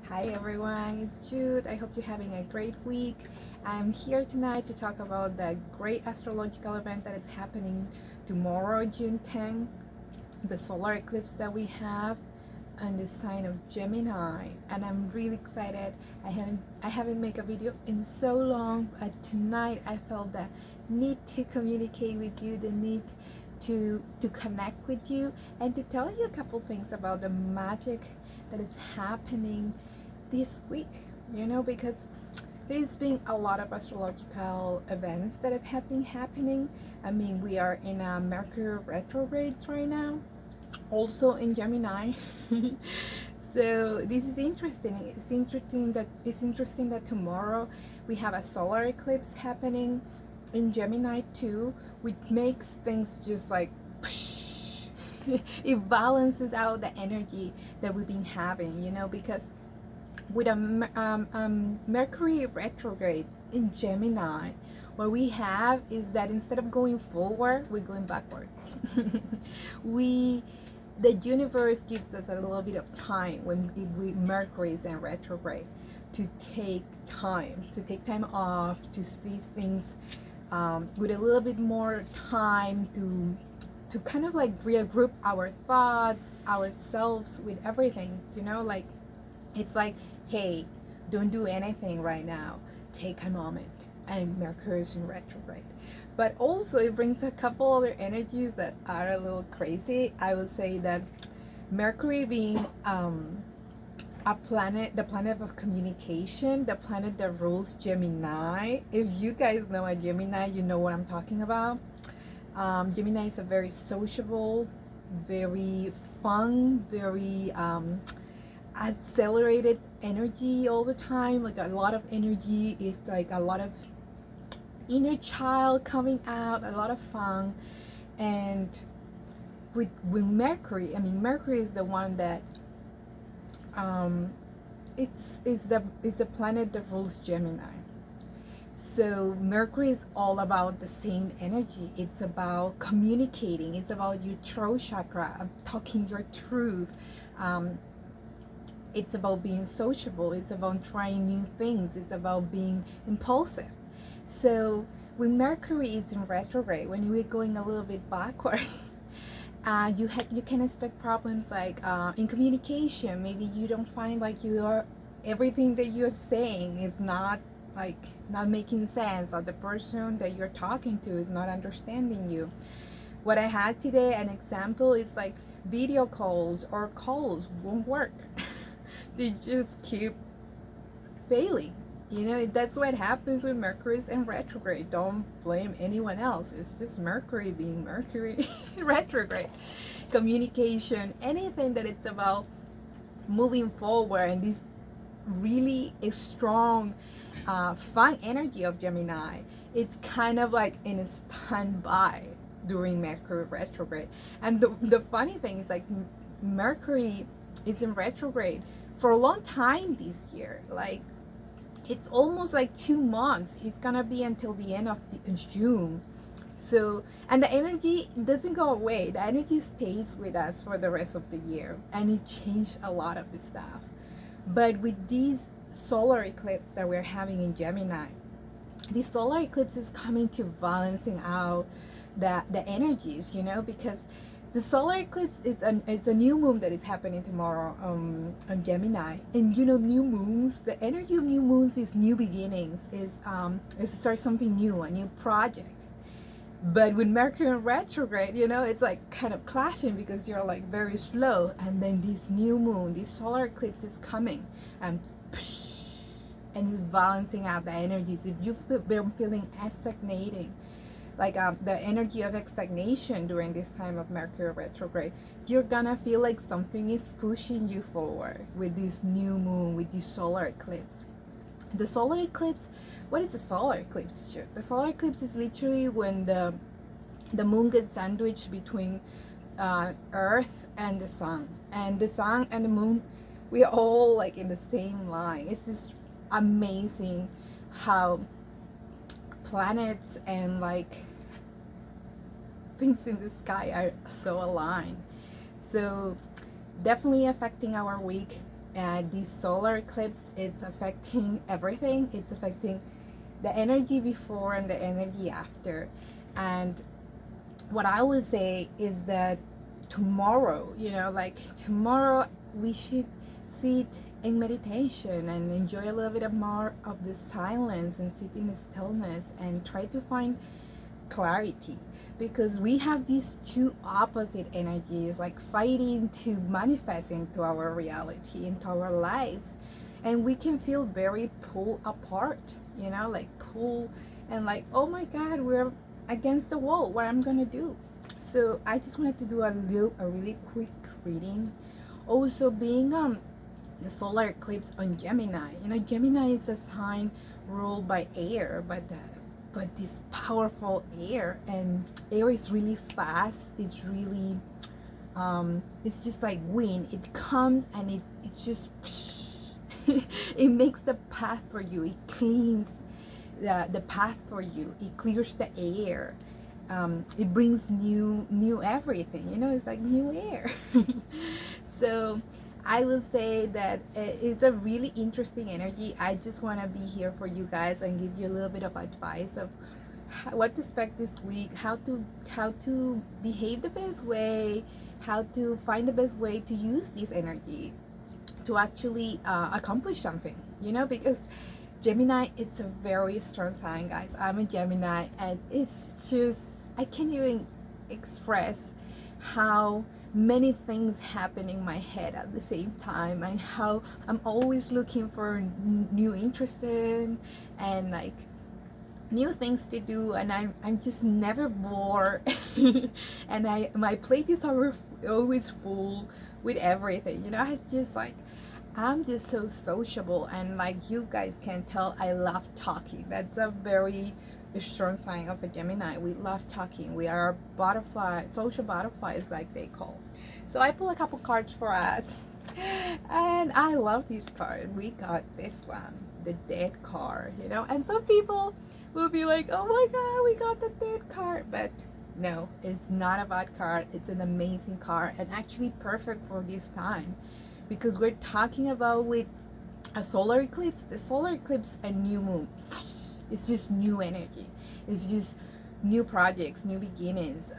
Hi everyone, it's Jude. I hope you're having a great week. I'm here tonight to talk about the great astrological event that is happening tomorrow, June 10th, the solar eclipse that we have on the sign of Gemini. And I'm really excited. I haven't made a video in so long, but tonight I felt the need to communicate with you, the need to connect with you and to tell you a couple things about the magic that is happening this week, because there's been a lot of astrological events that have been happening. I mean, we are in a Mercury retrograde right now, also in Gemini. So this is interesting. It's interesting that tomorrow we have a solar eclipse happening in Gemini too, which makes things just like it balances out the energy that we've been having, because with a Mercury retrograde in Gemini, what we have is that instead of going forward, we're going backwards. we the universe gives us a little bit of time when Mercury is in retrograde to take time off, to see things with a little bit more time to kind of like regroup our thoughts, ourselves with everything, like it's like, hey, don't do anything right now. Take a moment. And Mercury is in retrograde. But also, it brings a couple other energies that are a little crazy. I would say that Mercury being a planet, the planet of communication, the planet that rules Gemini. If you guys know a Gemini, you know what I'm talking about. Gemini is a very sociable, very fun, very accelerated energy all the time, like a lot of energy. Is like a lot of inner child coming out, a lot of fun. And with Mercury, I mean, Mercury is the one that it's the planet that rules Gemini. So Mercury is all about the same energy. It's about communicating, it's about your throat chakra, talking your truth. It's about being sociable, it's about trying new things, it's about being impulsive. So when Mercury is in retrograde, when we're going a little bit backwards, you can expect problems like in communication. Maybe you don't find like everything that you're saying is not like not making sense, or the person that you're talking to is not understanding you. What I had today, an example is like video calls or calls won't work. They just keep failing. That's what happens when Mercury is in retrograde. Don't blame anyone else. It's just Mercury being Mercury retrograde. Communication, anything that it's about moving forward, and this really strong, fun energy of Gemini, it's kind of like in a standby during Mercury retrograde. And the funny thing is like Mercury is in retrograde for a long time this year. Like it's almost like 2 months. It's gonna be until the end of June. So, and the energy doesn't go away. The energy stays with us for the rest of the year, and it changed a lot of the stuff. But with these solar eclipse that we're having in Gemini, the solar eclipse is coming to balancing out the energies, because the solar eclipse is it's a new moon that is happening tomorrow on Gemini. And new moons, the energy of new moons is new beginnings, is to start something new, a new project. But with Mercury in retrograde, it's like kind of clashing, because you're like very slow, and then this new moon, this solar eclipse is coming, and and it's balancing out the energies. If you've been feeling stagnating, like the energy of stagnation during this time of Mercury retrograde, you're gonna feel like something is pushing you forward with this new moon, with this solar eclipse. The solar eclipse, what is the solar eclipse? The solar eclipse is literally when the moon gets sandwiched between Earth and the sun and the moon, we are all like in the same line. It's just amazing how planets and like things in the sky are so aligned. So definitely affecting our week. this solar eclipse, it's affecting everything. It's affecting the energy before and the energy after. And what I would say is that tomorrow, like tomorrow, we should sit in meditation and enjoy a little bit of more of the silence and sit in the stillness and try to find clarity, because we have these two opposite energies like fighting to manifest into our reality, into our lives, and we can feel very pulled apart, like pull and like, oh my god, we're against the wall, what I'm gonna do. So I just wanted to do a really quick reading. Also, being the solar eclipse on Gemini, Gemini is a sign ruled by air, but this powerful air, and air is really fast. It's really it's just like wind. It comes and it just it makes the path for you. It cleans the path for you. It clears the air. It brings new everything. It's like new air. So I will say that it's a really interesting energy. I just want to be here for you guys and give you a little bit of advice of what to expect this week, how to behave the best way, how to find the best way to use this energy to actually accomplish something. Because Gemini, it's a very strong sign, guys. I'm a Gemini, and it's just, I can't even express how many things happen in my head at the same time, and how I'm always looking for new interests and like new things to do, and I'm just never bored. And my plate is always full with everything. I just like, I'm just so sociable, and like you guys can tell, I love talking. That's a very strong sign of a Gemini. We love talking. We are social butterflies, like they call. So I pull a couple cards for us, and I love this card. We got this one, the Dead card. And some people will be like, oh my god, we got the Dead card, but no, it's not a bad card. It's an amazing card, and actually perfect for this time, because we're talking about with a solar eclipse. The solar eclipse and new moon, it's just new energy. It's just new projects, new beginnings.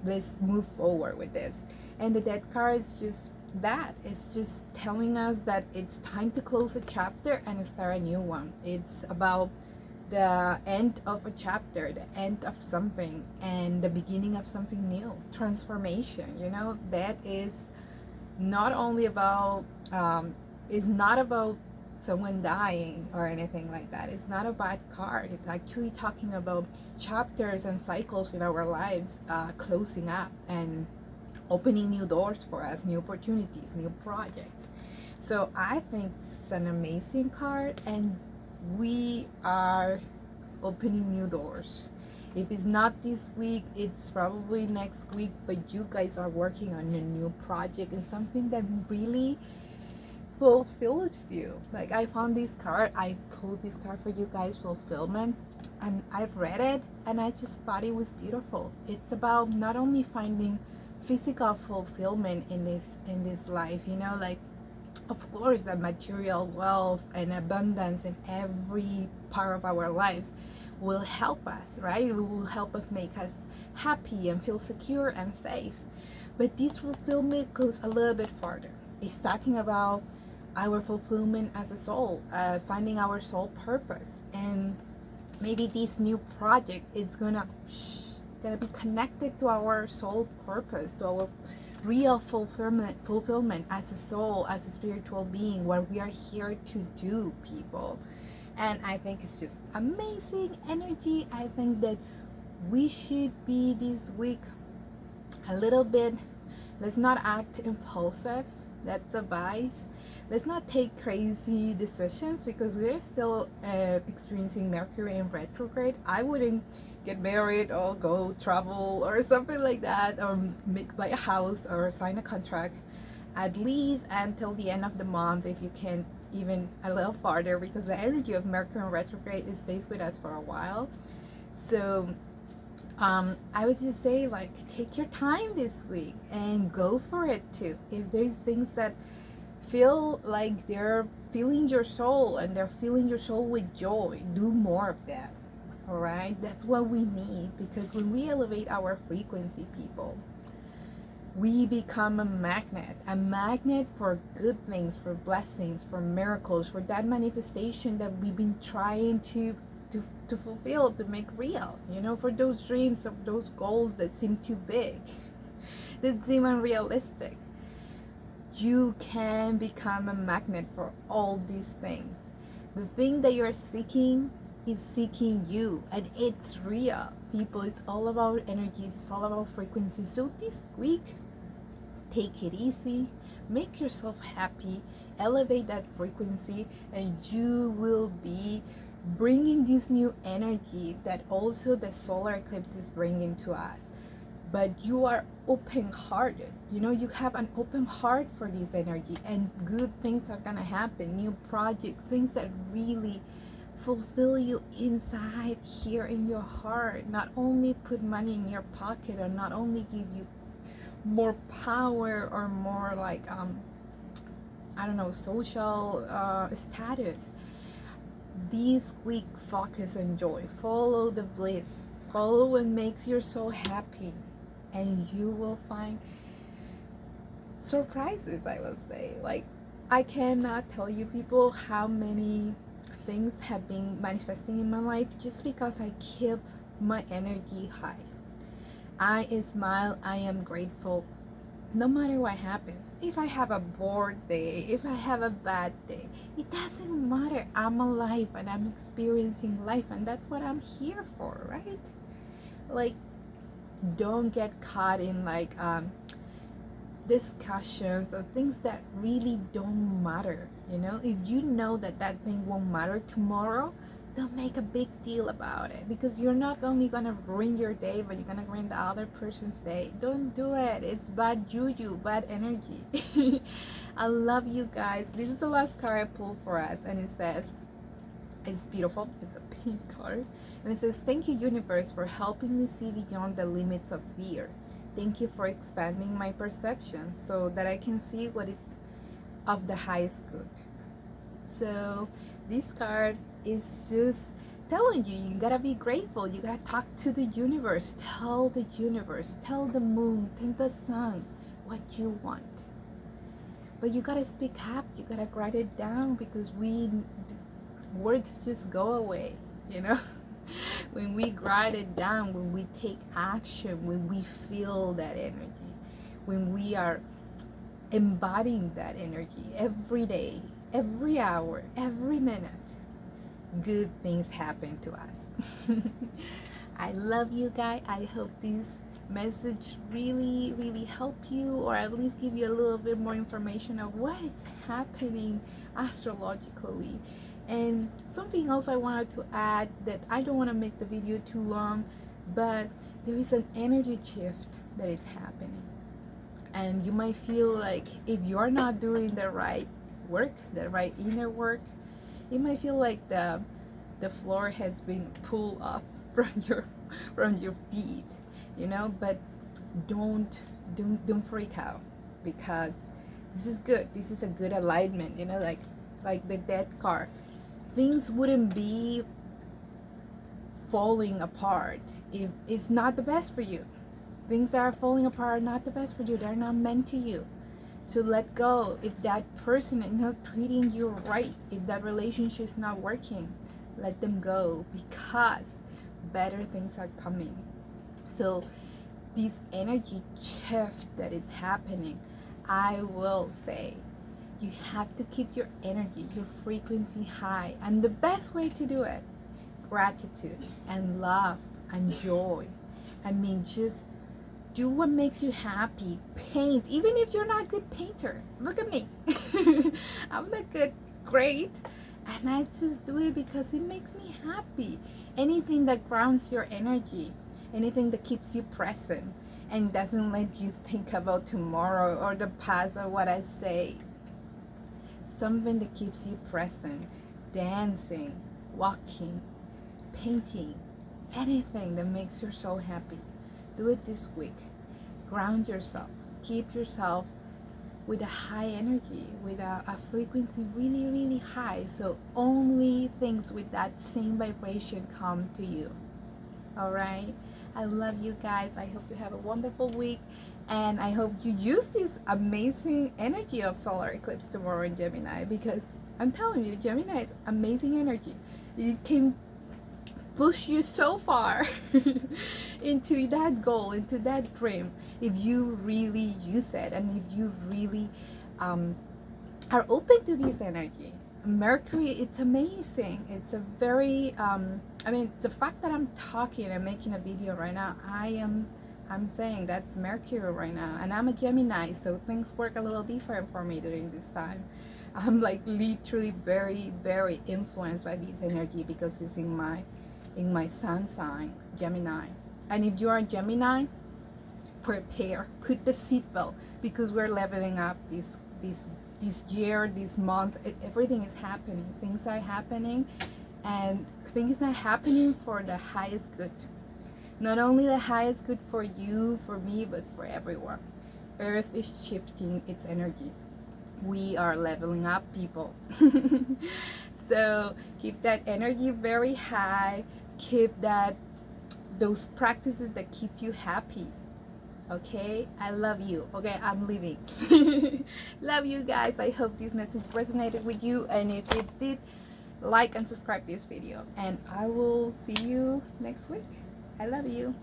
Let's move forward with this. And the Dead card is just that. It's just telling us that it's time to close a chapter and start a new one. It's about the end of a chapter, the end of something, and the beginning of something new. Transformation. That is not only about it's not about someone dying or anything like that. It's not a bad card. It's actually talking about chapters and cycles in our lives closing up and opening new doors for us, new opportunities, new projects. So I think it's an amazing card, and we are opening new doors. If it's not this week, it's probably next week, but you guys are working on a new project and something that really fulfills you. Like, I found this card, I pulled this card for you guys, fulfillment, and I've read it and I just thought it was beautiful. It's about not only finding physical fulfillment in this life, like, of course, the material wealth and abundance in every part of our lives will help us, right? It will help us, make us happy and feel secure and safe. But this fulfillment goes a little bit farther. It's talking about our fulfillment as a soul, finding our soul purpose. And maybe this new project is gonna be connected to our soul purpose, to our real fulfillment as a soul, as a spiritual being, what we are here to do, people. And I think it's just amazing energy. I think that we should be this week a little bit, let's not act impulsive. That's advice. Let's not take crazy decisions, because we're still experiencing Mercury in retrograde. I wouldn't get married or go travel or something like that, or buy a house or sign a contract, at least until the end of the month, if you can, even a little farther, because the energy of Mercury in retrograde, it stays with us for a while. So I would just say, take your time this week and go for it too. If there's things that feel like they're feeling your soul, and they're filling your soul with joy. Do more of that. All right, that's what we need, because when we elevate our frequency, people, we become a magnet for good things, for blessings, for miracles, for that manifestation that we've been trying to fulfill, to make real, for those dreams, of those goals that seem too big, that seem unrealistic. You can become a magnet for all these things. The thing that you're seeking is seeking you, and it's real, people. It's all about energies, it's all about frequencies. So this week, take it easy, make yourself happy, elevate that frequency, and you will be bringing this new energy that also the solar eclipse is bringing to us. But you are open-hearted, you have an open heart for this energy, and good things are gonna happen. New projects, things that really fulfill you inside, here in your heart, not only put money in your pocket, or not only give you more power, or more like I don't know, social status. This week, focus on joy, follow the bliss, follow what makes your soul happy, and you will find surprises, I will say. Like, I cannot tell you, people, how many things have been manifesting in my life just because I keep my energy high. I smile, I am grateful, no matter what happens. If I have a bored day, if I have a bad day, it doesn't matter. I'm alive and I'm experiencing life, and that's what I'm here for, right? Like, don't get caught in like discussions or things that really don't matter. If you know that that thing won't matter tomorrow, don't make a big deal about it, because you're not only gonna ruin your day, but you're gonna ruin the other person's day. Don't do it. It's bad juju, bad energy. I love you guys. This is the last card I pulled for us, and it says, it's beautiful, it's a pink card, and it says, thank you, universe, for helping me see beyond the limits of fear. Thank you for expanding my perception so that I can see what is of the highest good. So this card is just telling you, you gotta be grateful. You gotta talk to the universe. Tell the universe, tell the moon, tell the sun what you want. But you gotta speak up. You gotta write it down, because words just go away. When we write it down, when we take action, when we feel that energy, when we are embodying that energy every day, every hour, every minute, good things happen to us. I love you guys. I hope this message really, really help you, or at least give you a little bit more information of what is happening astrologically. And something else I wanted to add, that I don't want to make the video too long, but there is an energy shift that is happening. And you might feel like if you're not doing the right work, the right inner work, you might feel like the floor has been pulled off from your feet, but don't freak out, because this is good. This is a good alignment, like the death card. Things wouldn't be falling apart if it's not the best for you. Things that are falling apart are not the best for you. They're not meant to you. So let go. If that person is not treating you right, if that relationship is not working, let them go, because better things are coming. So this energy shift that is happening, I will say, you have to keep your energy, your frequency high. And the best way to do it, gratitude and love and joy. I mean, just do what makes you happy. Paint, even if you're not a good painter. Look at me. I'm not good, great. And I just do it because it makes me happy. Anything that grounds your energy, anything that keeps you present and doesn't let you think about tomorrow or the past or what I say. Something that keeps you present, dancing, walking, painting, anything that makes your soul happy. Do it this week. Ground yourself. Keep yourself with a high energy, with a frequency really, really high. So only things with that same vibration come to you. All right. I love you guys. I hope you have a wonderful week. And I hope you use this amazing energy of solar eclipse tomorrow in Gemini, because I'm telling you, Gemini is amazing energy. It can push you so far into that goal, into that dream, if you really use it and if you really are open to this energy. Mercury, it's amazing. It's a very I mean, the fact that I'm talking and making a video right now, I'm saying that's Mercury right now, and I'm a Gemini, so things work a little different for me during this time. I'm like literally very, very influenced by this energy because it's in my sun sign, Gemini. And if you are a Gemini, prepare, put the seatbelt, because we're leveling up this year, this month. Everything is happening. Things are happening, and things are happening for the highest good. Not only the highest good for you, for me, but for everyone. Earth is shifting its energy. We are leveling up, people. So keep that energy very high. Keep those practices that keep you happy. Okay, I love you. Okay, I'm leaving. Love you guys. I hope this message resonated with you, and if it did, like and subscribe this video, and I will see you next week. I love you.